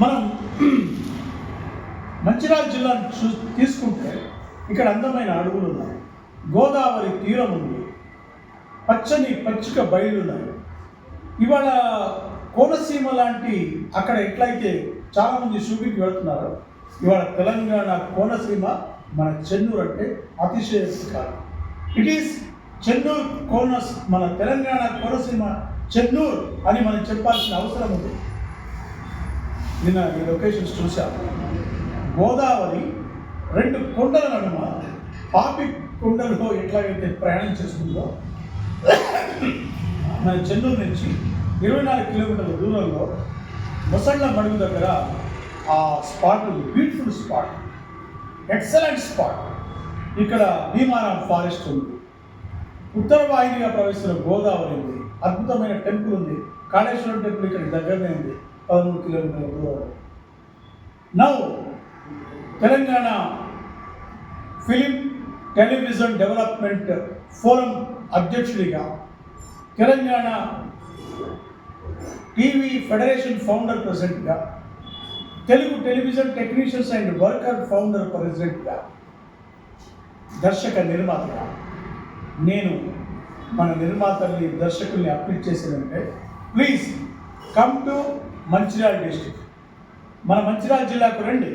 మనం మంచిర్యాల జిల్లాను తీసుకుంటే ఇక్కడ అందమైన అడవులు ఉన్నాయి, గోదావరి తీరం ఉంది, పచ్చని పచ్చిక బయలు ఉన్నాయి. ఇవాళ కోనసీమ లాంటి అక్కడ ఎట్లయితే చాలామంది షూటింగ్కి వెళ్తున్నారు, ఇవాళ తెలంగాణ కోనసీమ మన చెన్నూరు అంటే అతిశయోక్తి కాదు. ఇట్ ఈస్ చెన్నూరు మన తెలంగాణ కోనసీమ చెన్నూరు అని మనం చెప్పాల్సిన అవసరం ఉంది. నిన్న ఈ లొకేషన్స్ చూశాను. గోదావరి రెండు కొండల నడుమ పాపి కొండలో ఎట్లాగైతే ప్రయాణం చేస్తుందో మన చెన్నూరు నుంచి 24 కిలోమీటర్ల దూరంలో మొసళ్ళ మడుగు దగ్గర ఆ స్పాట్ ఉంది. Beautiful spot, excellent spot. ఇక్కడ భీమారాం ఫారెస్ట్ ఉంది, ఉత్తర వాహినిగా ప్రవహిస్తున్న గోదావరి ఉంది, అద్భుతమైన టెంపుల్ ఉంది. కాళేశ్వరం టెంపుల్ ఇక్కడ దగ్గరనే ఉంది, 13 కిలోమీటర్ల దూరం. Now Telangana film television development forum అధ్యక్షుడిగా, తెలంగాణ టీవీ ఫెడరేషన్ ఫౌండర్ ప్రెసిడెంట్గా, Telugu television technicians and worker founder ప్రెసిడెంట్గా, దర్శక నిర్మాతగా నేను మన నిర్మాతల్ని దర్శకుల్ని అప్పీల్ చేసేదంటే, please come to Mancherial district. మన మంచిర్యాల జిల్లాకు రండి,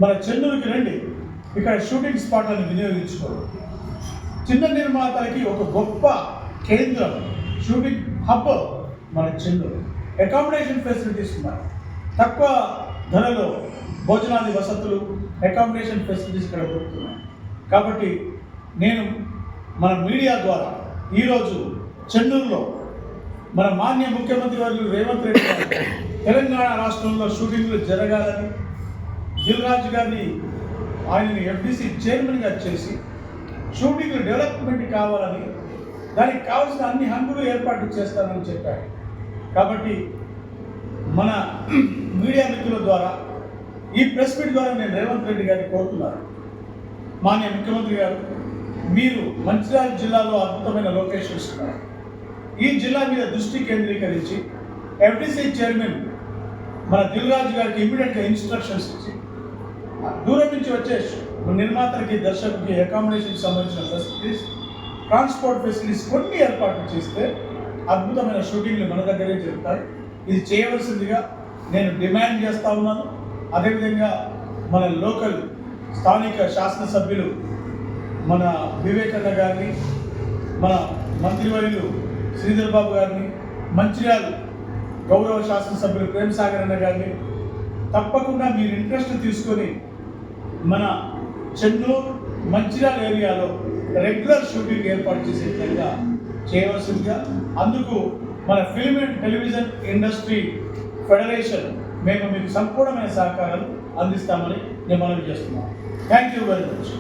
మన చెన్నూరుకి రండి. ఇక్కడ షూటింగ్ స్పాట్లను వినియోగించుకోండి. చిన్న నిర్మాతలకి ఒక గొప్ప కేంద్రం, షూటింగ్ హబ్ మన చెన్నూరు. అకామిడేషన్ ఫెసిలిటీస్ ఉన్నాయి, తక్కువ ధరలో భోజనాది వసతులు, అకామిడేషన్ ఫెసిలిటీస్ ఇక్కడ దొరుకుతున్నాయి. కాబట్టి నేను మన మీడియా ద్వారా ఈరోజు చెన్నూరులో మన మాన్య ముఖ్యమంత్రి వర్యులు రేవంత్ రెడ్డి గారు తెలంగాణ రాష్ట్రంలో షూటింగ్లు జరగాలని, దిల్ రాజు గారిని ఆయనని ఎఫ్డిసి చైర్మన్గా చేసి షూటింగ్లు డెవలప్మెంట్ కావాలని, దానికి కావాల్సిన అన్ని హంగులు ఏర్పాటు చేస్తానని చెప్పారు. కాబట్టి మన మీడియా మిత్రుల ద్వారా, ఈ ప్రెస్ మీట్ ద్వారా నేను రేవంత్ రెడ్డి గారిని కోరుతున్నాను, మాన్య ముఖ్యమంత్రి గారు, మీరు మంచిర్యాల జిల్లాలో అద్భుతమైన లొకేషన్స్ ఉన్నారు, ఈ జిల్లా మీద దృష్టి కేంద్రీకరించి ఎఫ్డిసి చైర్మన్ మన దిల్ రాజు గారికి ఇమీడియట్గా ఇన్స్ట్రక్షన్స్ ఇచ్చి దూరం నుంచి వచ్చే నిర్మాతలకి, దర్శకులకి అకామిడేషన్కి సంబంధించిన ఫెసిలిటీస్, ట్రాన్స్పోర్ట్ ఫెసిలిటీస్ కొన్ని ఏర్పాట్లు చేస్తే అద్భుతమైన షూటింగ్లు మన దగ్గరే జరుగుతాయి. ఇది చేయవలసిందిగా నేను డిమాండ్ చేస్తూ ఉన్నాను. అదేవిధంగా మన లోకల్ స్థానిక శాసనసభ్యులు మన వివేకన్న గారిని, మన మంత్రివర్యులు శ్రీధర్ బాబు గారిని, మంచిర్యాల గౌరవ శాసనసభ్యులు ప్రేమ్ సాగర్ అన్న గారిని తప్పకుండా మీరు ఇంట్రెస్ట్ తీసుకొని మన చెన్నూరు మంచిర్యాల ఏరియాలో రెగ్యులర్ షూటింగ్ ఏర్పాటు చేసే విధంగా చేయవలసిందిగా, అందుకు మన film and television industry federation మేము మీకు సంపూర్ణమైన సహకారాలు అందిస్తామని నేను మనవి చేస్తున్నాను. Thank you very much.